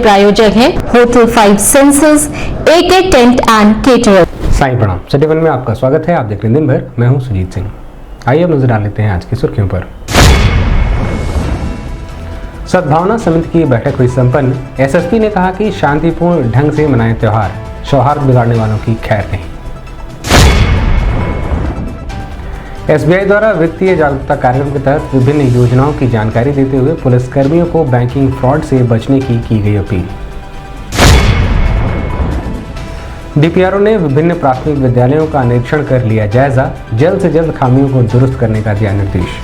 प्रायोजक है hotel 5 senses, AK tent and caterer. Sai Pranam. City one में आपका स्वागत है। आप देख रहे हैं दिन भर, मैं हूं सुजीत सिंह। आइए अब नजर डाल लेते हैं आज की सुर्खियों पर। सद्भावना समिति की बैठक हुई संपन्न। SSP ने कहा कि शांतिपूर्ण ढंग से मनाएं त्योहार, सौहार्द बिगाड़ने वालों की खैर नहीं। SBI द्वारा वित्तीय जागरूकता कार्यक्रम के तहत विभिन्न योजनाओं की जानकारी देते हुए पुलिसकर्मियों को बैंकिंग फ्रॉड से बचने की गई अपील। DPRO ने विभिन्न प्राथमिक विद्यालयों का निरीक्षण कर लिया जायजा, जल्द से जल्द खामियों को दुरुस्त करने का दिया निर्देश।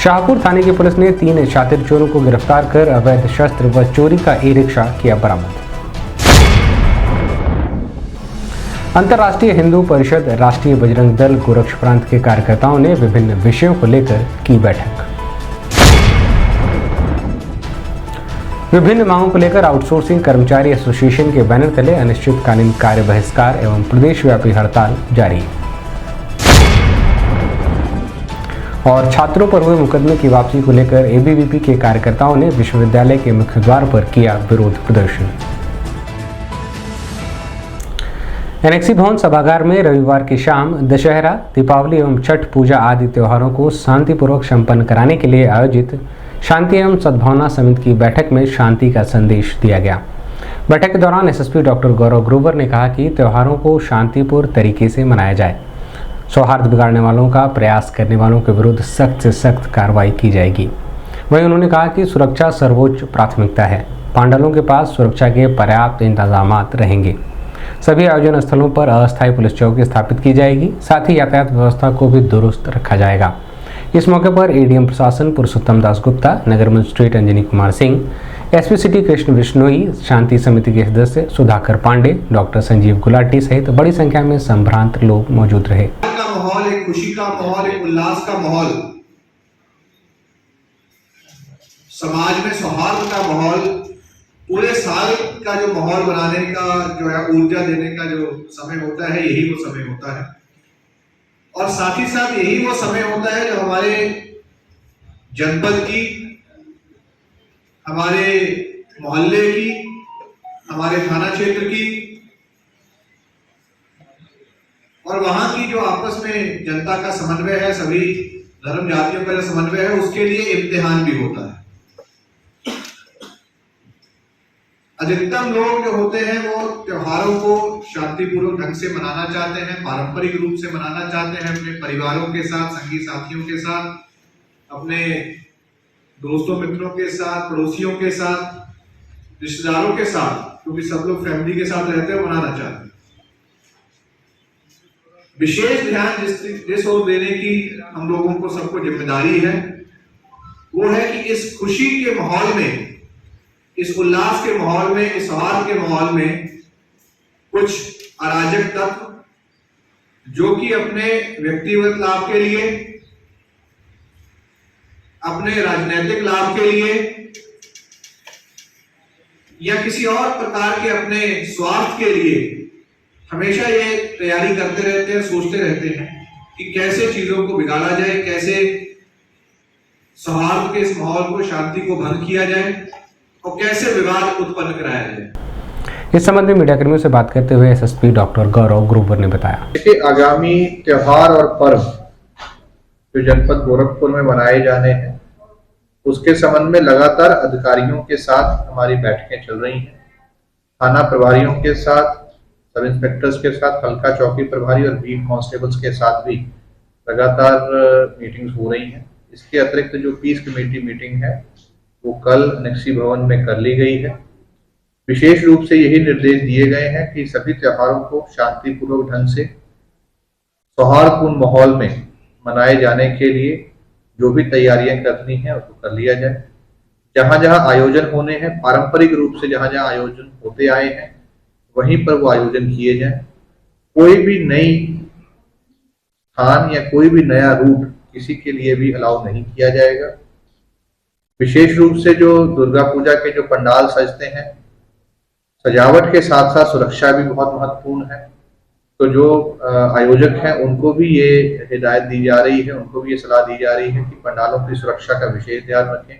शाहपुर थाने की पुलिस ने 3 शातिर चोरों को गिरफ्तार कर अवैध शस्त्र व चोरी का ई-रिक्शा किया बरामद। अंतर्राष्ट्रीय हिंदू परिषद, राष्ट्रीय बजरंग दल, गोरक्ष प्रांत के कार्यकर्ताओं ने विभिन्न विषयों को लेकर की बैठक। विभिन्न मांगों को लेकर आउटसोर्सिंग कर्मचारी एसोसिएशन के बैनर तले अनिश्चितकालीन कार्य बहिष्कार एवं प्रदेशव्यापी हड़ताल जारी। और छात्रों पर हुए मुकदमे की वापसी को लेकर ABVP के कार्यकर्ताओं ने विश्वविद्यालय के मुख्य द्वार पर किया विरोध प्रदर्शन। NXC भवन सभागार में रविवार की शाम दशहरा, दीपावली एवं छठ पूजा आदि त्योहारों को शांतिपूर्वक संपन्न कराने के लिए आयोजित शांति एवं सद्भावना समिति की बैठक में शांति का संदेश दिया गया। बैठक के दौरान SSP डॉक्टर गौरव ग्रोवर ने कहा कि त्योहारों को शांतिपूर्ण तरीके से मनाया जाए, सौहार्द बिगाड़ने वालों का प्रयास करने वालों के विरुद्ध सख्त से सख्त कार्रवाई की जाएगी। वहीं उन्होंने कहा कि सुरक्षा सर्वोच्च प्राथमिकता है, पांडालों के पास सुरक्षा के पर्याप्त इंतजाम रहेंगे। सभी आयोजन स्थलों पर अस्थायी पुलिस चौकी स्थापित की जाएगी, साथ ही यातायात व्यवस्था को भी दुरुस्त रखा जाएगा। इस मौके पर ADM प्रशासन पुरुषोत्तम दास गुप्ता, नगर magistrate Anjani Kumar Singh, SP city Krishna Bishnoi, शांति समिति के सदस्य सुधाकर पांडे, डॉक्टर संजीव गुलाटी सहित बड़ी संख्या में संभ्रांत लोग मौजूद रहे। माहौल, एक खुशी का माहौल, एक उल्लास का माहौल, समाज में सौहार्द का माहौल, पूरे साल का जो माहौल बनाने का जो है, ऊर्जा देने का जो समय होता है, यही वो समय होता है। और साथ ही साथ यही वो समय होता है जो हमारे जनपद की, हमारे मोहल्ले की, हमारे थाना क्षेत्र की और वहां की जो आपस में जनता का समन्वय है, सभी धर्म जातियों का जो समन्वय है, उसके लिए इम्तिहान भी होता है। अधिकतम लोग जो होते हैं वो त्योहारों को शांतिपूर्वक ढंग से मनाना चाहते हैं, पारंपरिक रूप से मनाना चाहते हैं, अपने परिवारों के साथ, संगी साथियों के साथ, अपने दोस्तों मित्रों के साथ, पड़ोसियों के साथ, रिश्तेदारों के साथ, क्योंकि सब लोग फैमिली के साथ रहते हैं, मनाना चाहते हैं। विशेष ध्यान जिस ओर देने की हम लोगों को सबको जिम्मेदारी है, वो है कि इस खुशी के माहौल में, इस उल्लास के माहौल में, इस सौहार्द के माहौल में कुछ अराजक तत्व जो कि अपने व्यक्तिगत लाभ के लिए, अपने राजनीतिक लाभ के लिए या किसी और प्रकार के अपने स्वार्थ के लिए हमेशा ये तैयारी करते रहते हैं, सोचते रहते हैं कि कैसे चीजों को बिगाड़ा जाए, कैसे सौहार्द के इस माहौल को, शांति को भंग किया जाए और कैसे विवाद उत्पन्न कराया जाए। इस संबंध में मीडिया कर्मियों से बात करते हुए SSP डॉक्टर गौरव ग्रोवर ने बताया कि आगामी त्योहार और पर्व जो जनपद गोरखपुर में मनाए जाने हैं, उसके संबंध में लगातार अधिकारियों के साथ हमारी बैठकें चल रही हैं। थाना प्रभारियों के साथ, सब इंस्पेक्टर्स के साथ, हल्का चौकी प्रभारी और बीट कांस्टेबल्स के साथ भी लगातार मीटिंग्स हो रही हैं। इसके अतिरिक्त जो पीस कमेटी मीटिंग है वो कल NXC भवन में कर ली गई है। विशेष रूप से यही निर्देश दिए गए हैं कि सभी त्योहारों को शांतिपूर्वक ढंग से सौहार्दपूर्ण माहौल में मनाए जाने के लिए जो भी तैयारियां करनी है उसको कर लिया जाए। जहां जहां आयोजन होने हैं, पारंपरिक रूप से जहां जहां आयोजन होते आए हैं, वहीं पर वो आयोजन किए जाएं। कोई भी नई स्थान या कोई भी नया रूट किसी के लिए भी अलाउ नहीं किया जाएगा। विशेष रूप से जो दुर्गा पूजा के जो पंडाल सजते हैं, सजावट के साथ साथ सुरक्षा भी बहुत महत्वपूर्ण है। तो जो आयोजक हैं उनको भी ये हिदायत दी जा रही है, उनको भी ये सलाह दी जा रही है कि पंडालों की सुरक्षा का विशेष ध्यान रखें।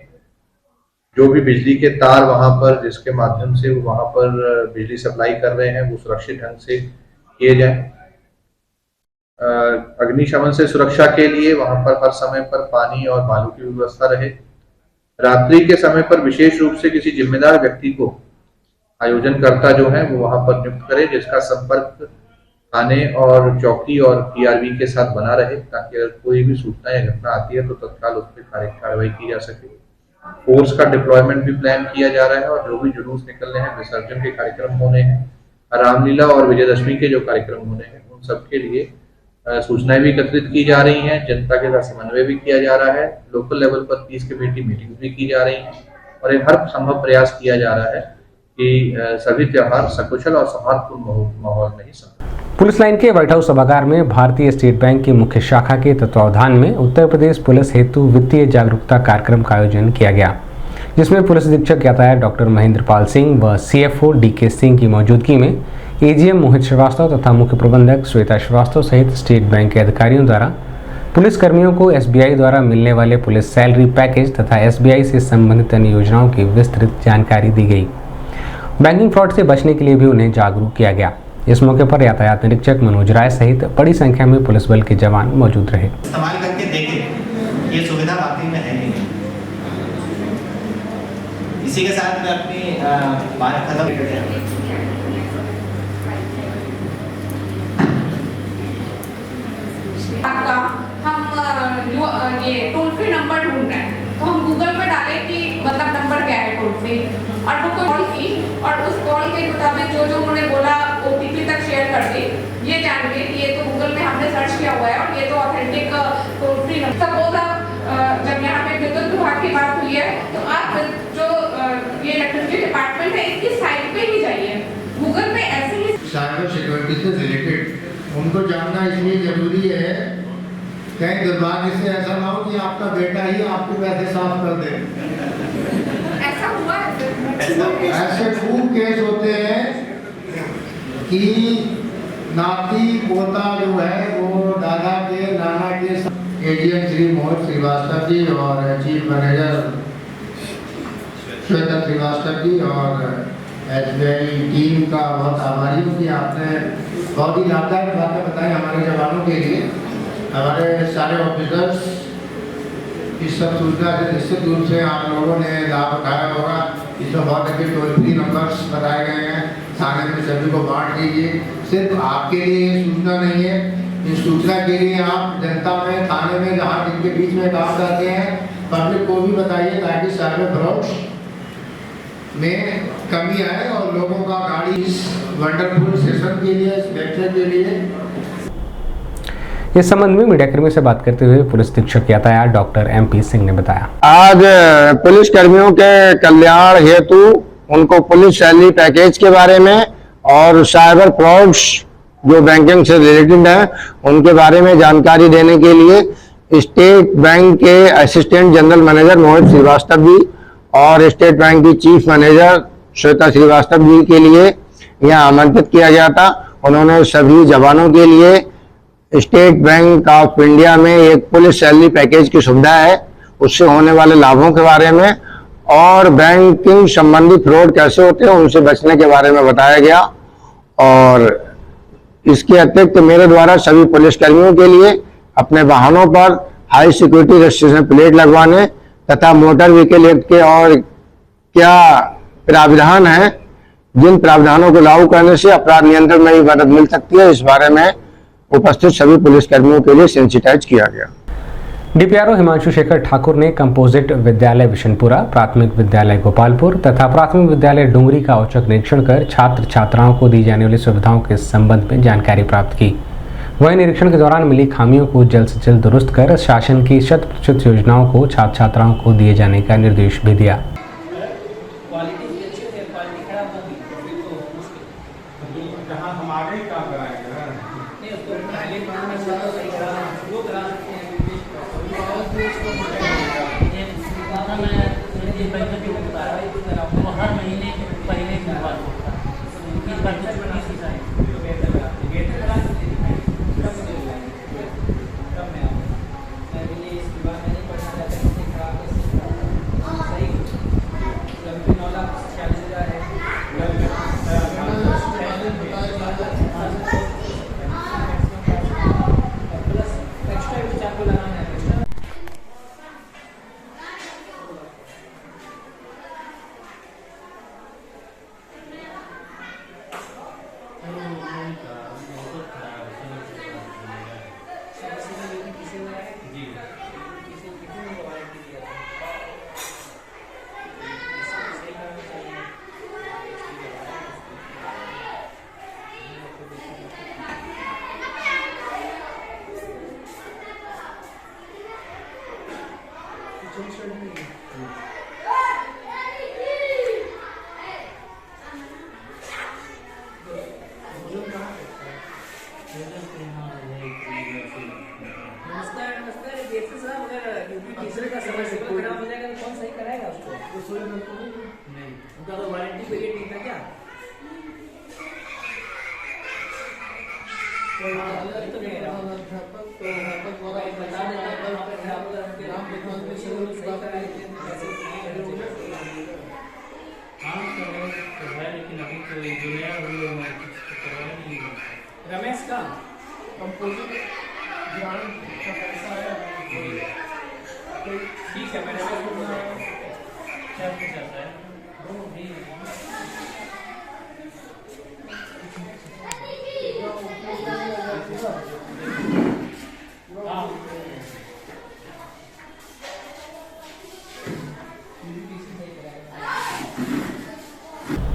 जो भी बिजली के तार वहां पर जिसके माध्यम से वो वहां पर बिजली सप्लाई कर रहे हैं वो सुरक्षित ढंग से किए जाएं। अग्निशमन से सुरक्षा के लिए वहां पर हर समय पर पानी और बालू की व्यवस्था रहे। रात्रि के समय पर विशेष रूप से किसी जिम्मेदार व्यक्ति को आयोजनकर्ता जो है वो वहां पर नियुक्त करे, जिसका संपर्क थाने और चौकी और पीआरबी के साथ बना रहे, ताकि अगर कोई भी सूचना या घटना आती है तो तत्काल उस पर कार्रवाई की जा सके। फोर्स का डिप्लॉयमेंट भी प्लान किया जा रहा है और जो भी जुलूस निकलने हैं, विसर्जन के कार्यक्रम होने हैं, रामलीला और विजयदशमी के जो कार्यक्रम होने हैं, उन सब के लिए सूचनाएं भी एकत्रित की जा रही हैं। जनता के साथ समन्वय भी किया जा रहा है। लोकल लेवल पर पीस कमेटी मीटिंग भी की जा रही है और एक हर संभव प्रयास किया जा रहा है कि सभी त्योहार सकुशल और सौहार्दपूर्ण माहौल में ही संपन्न। पुलिस लाइन के व्हाइट हाउस सभागार में भारतीय स्टेट बैंक की मुख्य शाखा के तत्वावधान में उत्तर प्रदेश पुलिस हेतु वित्तीय जागरूकता कार्यक्रम का आयोजन किया गया, जिसमें पुलिस अधीक्षक यातायात डॉक्टर महेंद्र पाल सिंह व सीएफओ डीके सिंह की मौजूदगी में एजीएम मोहित श्रीवास्तव तथा मुख्य प्रबंधक श्वेता श्रीवास्तव सहित स्टेट बैंक के अधिकारियों द्वारा पुलिस कर्मियों को एसबीआई द्वारा मिलने वाले पुलिस सैलरी पैकेज तथा एसबीआई से संबंधित अन्य योजनाओं की विस्तृत जानकारी दी गई। बैंकिंग फ्रॉड से बचने के लिए भी उन्हें जागरूक किया गया। इस मौके पर यातायात निरीक्षक मनोज राय सहित बड़ी संख्या में पुलिस बल के जवान मौजूद रहे। इस्तेमाल करके देखें ये सुविधा वाकई में है नहीं। इसी के साथ मैं अपनी बात खत्म करते हैं। आपका हम ये टोल फ्री नंबर ढूंढ रहे हैं, तो हम गूगल पे डालें कि मतलब नंबर क्या है टोल फ्री, और वो कॉल की और उस कॉल के मुताबिक जो उन्होंने बोला ओटीपी तक शेयर कर दी, ये जान गए कि ये तो गूगल में हमने सर्च किया हुआ है और ये तो authentic toll free number. Suppose आप जब यहाँ पे विद्युत विभाग की बात हुई है तो आप जो ये इलेक्ट्रिसिटी डिपार्टमेंट है इसकी साइट पे ही जाइए, गूगल पे ऐसे ही। साइबर सिक्योरिटी से रिलेटेड उनको जानना इसलिए जरूरी है, कहीं दुर्भाग्य से ऐसा ना हो कि आपका बेटा ही आपके पैसे साफ कर दे। ऐसा हुआ है, ऐसे खूब केस होते हैं कि नाती पोता जो है वो दादा के नाना के एडीएम श्री मोहित श्रीवास्तव जी और चीफ मैनेजर श्वेता श्रीवास्तव जी और एसबीआई टीम का बहुत आभारी हूँ कि आपने बहुत ही लाभदायक बातें बताई हमारे जवानों के लिए। हमारे सारे ऑफिसर्स इस सब सूचना से निश्चित रूप से आप लोगों ने लाभ उठाया होगा। इसमें बहुत अच्छे टोल फ्री नंबर्स बताए गए हैं, थाने में सभी को बांट दीजिए। सिर्फ आपके लिए ये सूचना नहीं है, इस सूचना के लिए आप जनता में, थाने में, जहाँ जिनके बीच में काम करते हैं, पब्लिक को भी बताइए ताकि साइबर फ्रॉड में कमी आए और लोगों का गाड़ी इस वंडरफुल सेशन के लिए, इस वेबसाइट के लिए। इस संबंध में मीडिया कर्मियों से बात करते हुए पुलिस अधीक्षक यातायात डॉक्टर एमपी सिंह ने बताया, आज पुलिस कर्मियों के कल्याण हेतु उनको पुलिस सैलरी पैकेज के बारे में और साइबर फ्रॉड्स जो बैंकिंग से रिलेटेड है उनके बारे में जानकारी देने के लिए स्टेट बैंक के असिस्टेंट जनरल मैनेजर मोहित श्रीवास्तव जी और स्टेट बैंक की चीफ मैनेजर श्वेता श्रीवास्तव जी के लिए यहाँ आमंत्रित किया गया था। उन्होंने सभी जवानों के लिए स्टेट बैंक ऑफ इंडिया में एक पुलिस सैलरी पैकेज की सुविधा है, उससे होने वाले लाभों के बारे में और बैंकिंग संबंधी फ्रॉड कैसे होते हैं उनसे बचने के बारे में बताया गया। और इसके अतिरिक्त मेरे द्वारा सभी पुलिस कर्मियों के लिए अपने वाहनों पर हाई सिक्योरिटी रजिस्ट्रेशन प्लेट लगवाने तथा मोटर व्हीकल एक्ट के और क्या प्रावधान है, जिन प्रावधानों को लागू करने से अपराध नियंत्रण में भी मदद मिल सकती है, इस बारे में उपस्थित सभी पुलिस कर्मियों के लिए सेंसिटाइज किया गया। डीपीआरओ हिमांशु शेखर ठाकुर ने कंपोजिट विद्यालय विशनपुरा, प्राथमिक विद्यालय गोपालपुर तथा प्राथमिक विद्यालय डुंगरी का औचक निरीक्षण कर छात्र छात्राओं को दी जाने वाली सुविधाओं के संबंध में जानकारी प्राप्त की। वहीं निरीक्षण के दौरान मिली खामियों को जल्द से जल्द दुरुस्त कर शासन की 100% योजनाओं को छात्र छात्राओं को दिए जाने का निर्देश भी दिया। रमेश का ठीक है मैंने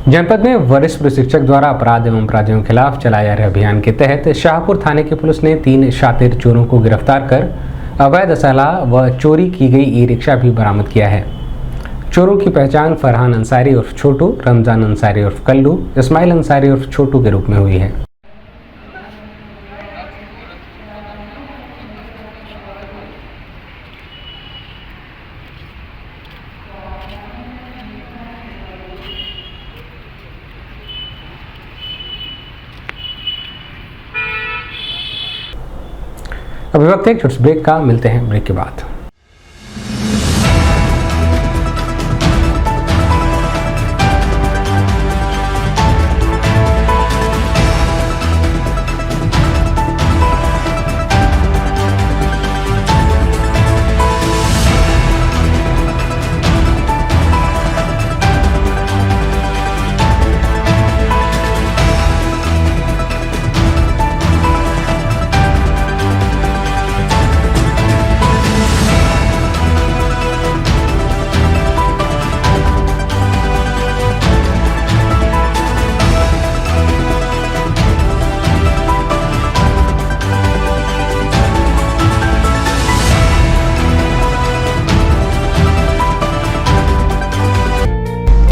जनपद में वरिष्ठ प्रशिक्षक द्वारा अपराध एवं अपराधियों के खिलाफ चलाए जा रहे अभियान के तहत शाहपुर थाने की पुलिस ने 3 शातिर चोरों को गिरफ्तार कर अवैध असला व चोरी की गई ई-रिक्शा भी बरामद किया है। चोरों की पहचान फरहान अंसारी उर्फ छोटू, रमजान अंसारी उर्फ कल्लू, इस्माइल अंसारी उर्फ छोटू के रूप में हुई है। अभी वक्त एक छोटे ब्रेक का, मिलते हैं ब्रेक के बाद।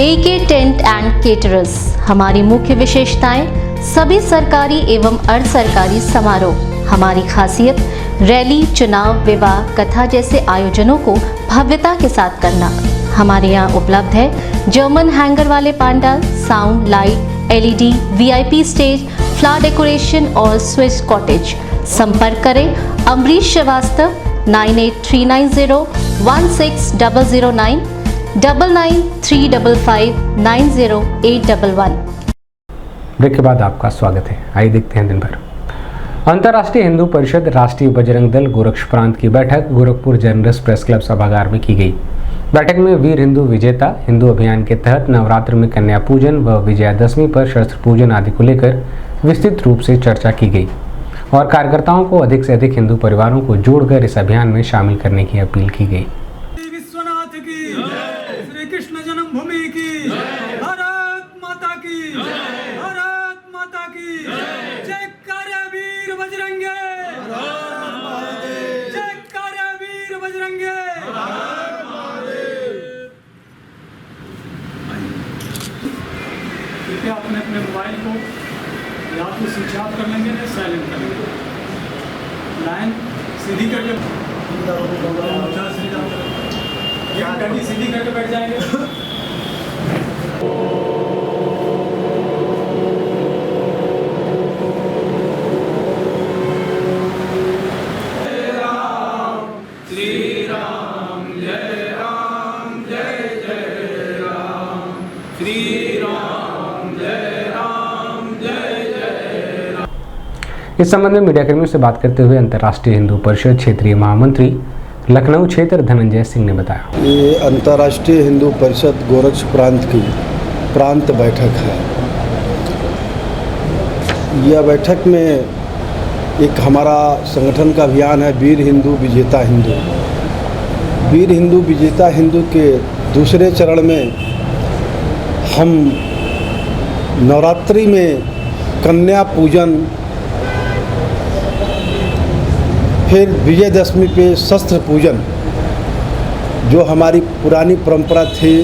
AK tent and caterers. हमारी मुख्य विशेषताएं सभी सरकारी एवं अर्ध सरकारी समारोह। हमारी खासियत रैली, चुनाव, विवाह, कथा जैसे आयोजनों को भव्यता के साथ करना। हमारे यहाँ उपलब्ध है जर्मन हैंगर वाले pandal, sound, light, LED, VIP stage, flower decoration और स्विस कॉटेज। संपर्क करें अमरीश श्रीवास्तव 9839016009 9935590811। ब्रेक के बाद आपका स्वागत है। आइए देखते हैं दिन भर। अंतर्राष्ट्रीय हिंदू परिषद, राष्ट्रीय बजरंग दल गोरक्ष प्रांत की बैठक गोरखपुर जर्नलिस्ट प्रेस क्लब सभागार में की गई। बैठक में वीर हिंदू विजेता हिंदू अभियान के तहत नवरात्र में कन्या पूजन व विजयादशमी पर शस्त्र पूजन आदि को लेकर विस्तृत रूप से चर्चा की गई और कार्यकर्ताओं को अधिक से अधिक हिंदू परिवारों को जोड़कर इस अभियान में शामिल करने की अपील की गई। कृष्ण जन्मभूमि की, भारत माता की, भारत माता की जय कार्य वीर बजरंगे, जय कार्य वीर बजरंगे। कृपया अपने अपने मोबाइल को या तो स्विच ऑफ कर लेंगे या साइलेंट कर लेंगे। लाइन सीधी करके सीधी करके बैठ जाएंगे। श्री राम जय राम जय जय राम, श्री राम जय राम जय जय राम। इस संबंध में मीडियाकर्मियों से बात करते हुए अंतर्राष्ट्रीय हिंदू परिषद क्षेत्रीय महामंत्री लखनऊ क्षेत्र धनंजय सिंह ने बताया, ये अंतर्राष्ट्रीय हिंदू परिषद गोरक्ष प्रांत की प्रांत बैठक है। यह बैठक में एक हमारा संगठन का अभियान है वीर हिंदू विजेता हिंदू। वीर हिंदू विजेता हिंदू के दूसरे चरण में हम नवरात्रि में कन्या पूजन, फिर विजयदशमी पे शस्त्र पूजन जो हमारी पुरानी परंपरा थी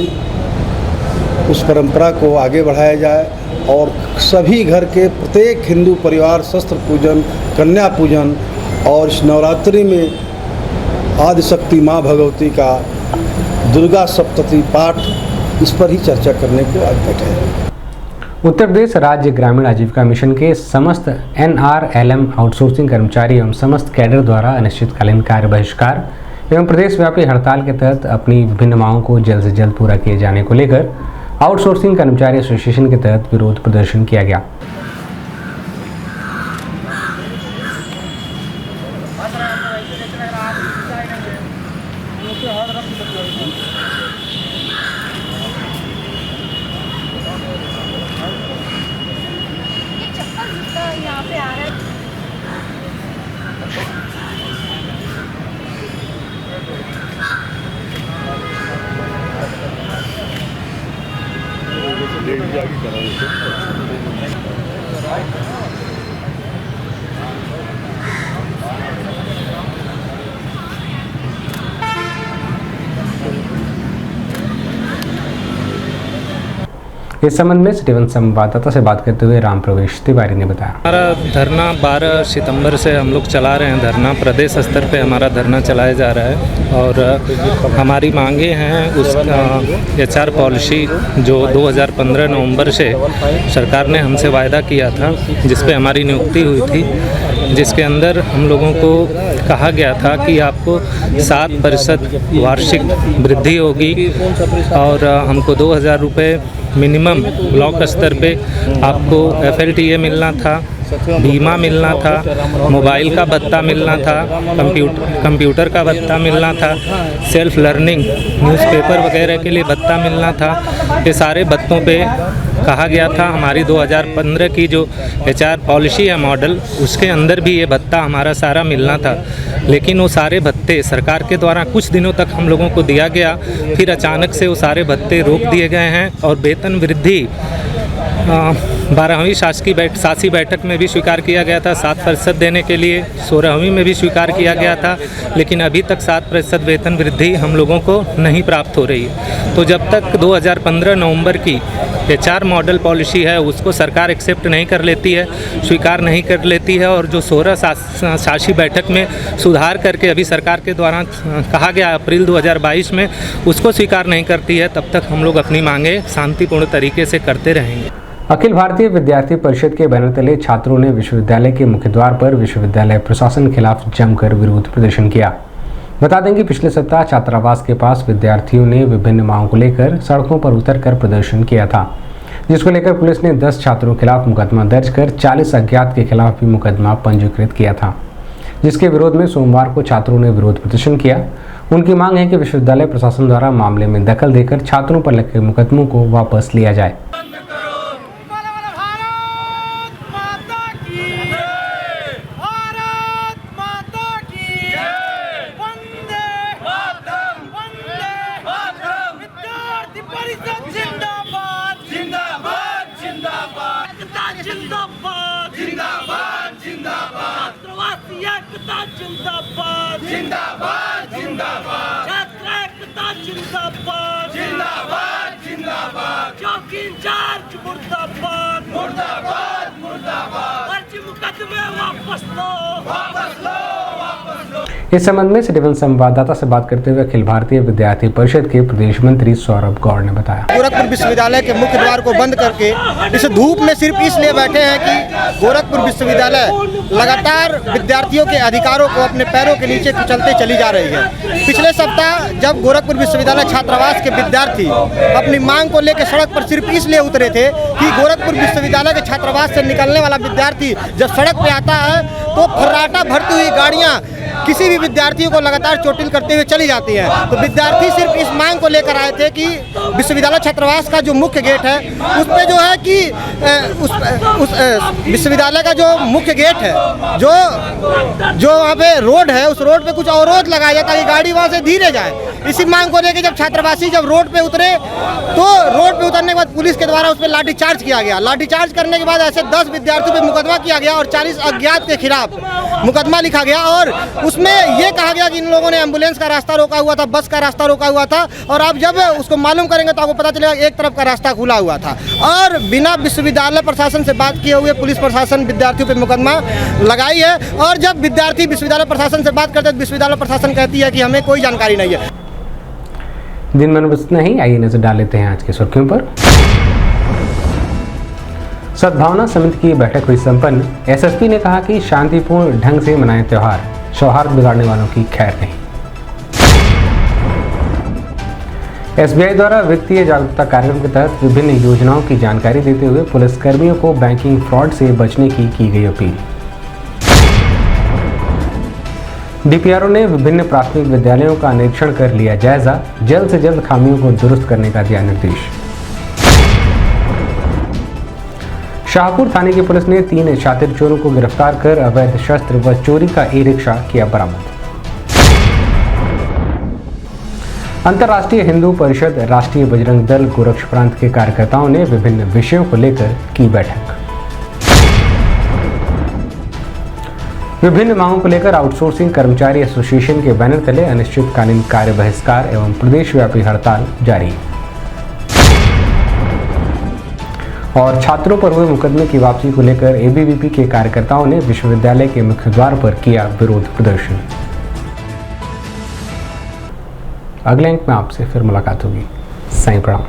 उस परंपरा को आगे बढ़ाया जाए और सभी घर के प्रत्येक हिंदू परिवार शस्त्र पूजन, कन्या पूजन और इस नवरात्रि में आदिशक्ति माँ भगवती का दुर्गा सप्तशती पाठ, इस पर ही चर्चा करने को आज बैठे हैं। उत्तर प्रदेश राज्य ग्रामीण आजीविका मिशन के समस्त NRLM आउटसोर्सिंग कर्मचारी एवं समस्त कैडर द्वारा अनिश्चितकालीन कार्य बहिष्कार एवं प्रदेश व्यापी हड़ताल के तहत अपनी विभिन्न मांगों को जल्द से जल्द पूरा किए जाने को लेकर आउटसोर्सिंग कर्मचारी एसोसिएशन के तहत विरोध प्रदर्शन किया गया। इस संबंध में सिटीवन संवाददाता से बात करते हुए राम प्रवेश तिवारी ने बताया। हमारा धरना 12 सितंबर से हम लोग चला रहे हैं। धरना प्रदेश स्तर पे हमारा धरना चलाया जा रहा है और हमारी मांगे हैं उस HR पॉलिसी जो 2015 नवंबर से सरकार ने हमसे वायदा किया था, जिस पे हमारी नियुक्ति हुई थी, जिसके अंदर हम लोगों को कहा गया था कि आपको 7% वार्षिक वृद्धि होगी और हमको 2000 रुपये मिनिमम ब्लॉक स्तर पे आपको FLTA मिलना था, बीमा मिलना था, मोबाइल का भत्ता मिलना था, कंप्यूटर का भत्ता मिलना था, सेल्फ लर्निंग न्यूज़पेपर वगैरह के लिए भत्ता मिलना था। ये सारे भत्तों पे कहा गया था। हमारी 2015 की जो HR पॉलिसी है मॉडल, उसके अंदर भी ये भत्ता हमारा सारा मिलना था, लेकिन वो सारे भत्ते सरकार के द्वारा कुछ दिनों तक हम लोगों को दिया गया, फिर अचानक से वो सारे भत्ते रोक दिए गए हैं और वेतन वृद्धि 12वीं शासी बैठक में भी स्वीकार किया गया था 7% देने के लिए, 16वीं में भी स्वीकार किया गया था, लेकिन अभी तक 7% वेतन वृद्धि हम लोगों को नहीं प्राप्त हो रही है। तो जब तक 2015 नवंबर की HR मॉडल पॉलिसी है उसको सरकार एक्सेप्ट नहीं कर लेती है, स्वीकार नहीं कर लेती है और जो 16 शासी बैठक में सुधार करके अभी सरकार के द्वारा कहा गया अप्रैल 2022 में, उसको स्वीकार नहीं करती है, तब तक हम लोग अपनी मांगे शांतिपूर्ण तरीके से करते रहेंगे। अखिल भारतीय विद्यार्थी परिषद के बैनर तले छात्रों ने विश्वविद्यालय के मुख्य द्वार पर विश्वविद्यालय प्रशासन के खिलाफ जमकर विरोध प्रदर्शन किया। बता दें कि पिछले सप्ताह छात्रावास के पास विद्यार्थियों ने विभिन्न मांगों को लेकर सड़कों पर उतरकर प्रदर्शन किया था, जिसको लेकर पुलिस ने 10 छात्रों के खिलाफ मुकदमा दर्ज कर 40 अज्ञात के खिलाफ भी मुकदमा पंजीकृत किया था, जिसके विरोध में सोमवार को छात्रों ने विरोध प्रदर्शन किया। उनकी मांग है कि विश्वविद्यालय प्रशासन द्वारा मामले में दखल देकर छात्रों पर लगे मुकदमों को वापस लिया जाए। इस संबंध में सिटीवन संवाददाता से बात करते हुए अखिल भारतीय विद्यार्थी परिषद के प्रदेश मंत्री सौरभ गौड़ ने बताया। गोरखपुर विश्वविद्यालय के मुख्य द्वार को बंद करके इस धूप में सिर्फ इसलिए बैठे हैं कि गोरखपुर विश्वविद्यालय लगातार विद्यार्थियों के अधिकारों को अपने पैरों के नीचे कुचलते चली जा रही है। पिछले सप्ताह जब गोरखपुर विश्वविद्यालय छात्रावास के विद्यार्थी अपनी मांग को लेकर सड़क पर सिर्फ इसलिए उतरे थे कि गोरखपुर विश्वविद्यालय के छात्रावास से निकलने वाला विद्यार्थी जब सड़क पे आता है तो फर्राटा भरती हुई गाड़ियाँ किसी भी विद्यार्थियों को लगातार चोटिल करते हुए चली जाती हैं। तो विद्यार्थी सिर्फ इस मांग को लेकर आए थे कि विश्वविद्यालय छात्रावास का जो मुख्य गेट है उस पे जो है कि उस विश्वविद्यालय का जो मुख्य गेट है, जो वहाँ पे रोड है, उस रोड पे कुछ अवरोध लगाया जाए ताकि गाड़ी वहाँ से धीरे जाए। इसी मांग को लेकर जब छात्रावासी जब रोड पे उतरे तो रोड पे उतरने के बाद पुलिस के द्वारा उस पर लाठीचार्ज किया गया। लाठीचार्ज करने के बाद ऐसे 10 विद्यार्थियों पे मुकदमा किया गया और 40 अज्ञात के खिलाफ मुकदमा लिखा गया और उसमें ये कहा गया कि इन लोगों ने एम्बुलेंस का रास्ता रोका हुआ था, बस का रास्ता रोका हुआ था और आप जब उसको मालूम करेंगे तो आपको पता चलेगा एक तरफ का रास्ता खुला हुआ था। और बिना विश्वविद्यालय प्रशासन से बात किए हुए पुलिस प्रशासन विद्यार्थियों पर मुकदमा लगाई है और जब विद्यार्थी विश्वविद्यालय प्रशासन से बात करते हैं तो विश्वविद्यालय प्रशासन कहती है कि हमें कोई जानकारी नहीं है। दिन में बस नहीं, आइए नजर डाल लेते हैं आज की सुर्खियों पर। सद्भावना समिति की बैठक हुई संपन्न। एसएसपी ने कहा कि शांतिपूर्ण ढंग से मनाएं त्योहार, सौहार्द बिगाड़ने वालों की खैर नहीं। एसबीआई द्वारा वित्तीय जागरूकता कार्यक्रम के तहत विभिन्न योजनाओं की जानकारी देते हुए पुलिसकर्मियों को बैंकिंग फ्रॉड से बचने की गई अपील। डीपीआरओ ने विभिन्न प्राथमिक विद्यालयों का निरीक्षण कर लिया जायजा, जल्द से जल्द खामियों को दुरुस्त करने का दिया निर्देश। शाहपुर थाने की पुलिस ने 3 शातिर चोरों को गिरफ्तार कर अवैध शस्त्र व चोरी का ई-रिक्शा किया बरामद। अंतर्राष्ट्रीय हिंदू परिषद, राष्ट्रीय बजरंग दल, गोरक्ष प्रांत के कार्यकर्ताओं ने विभिन्न विषयों को लेकर की बैठक। विभिन्न मांगों को लेकर आउटसोर्सिंग कर्मचारी एसोसिएशन के बैनर तले अनिश्चितकालीन कार्य बहिष्कार एवं प्रदेशव्यापी हड़ताल जारी। और छात्रों पर हुए मुकदमे की वापसी को लेकर एबीवीपी के कार्यकर्ताओं ने विश्वविद्यालय के मुख्य द्वार पर किया विरोध प्रदर्शन। अगले अंक में आपसे फिर मुलाकात होगी। साईं प्रणाम।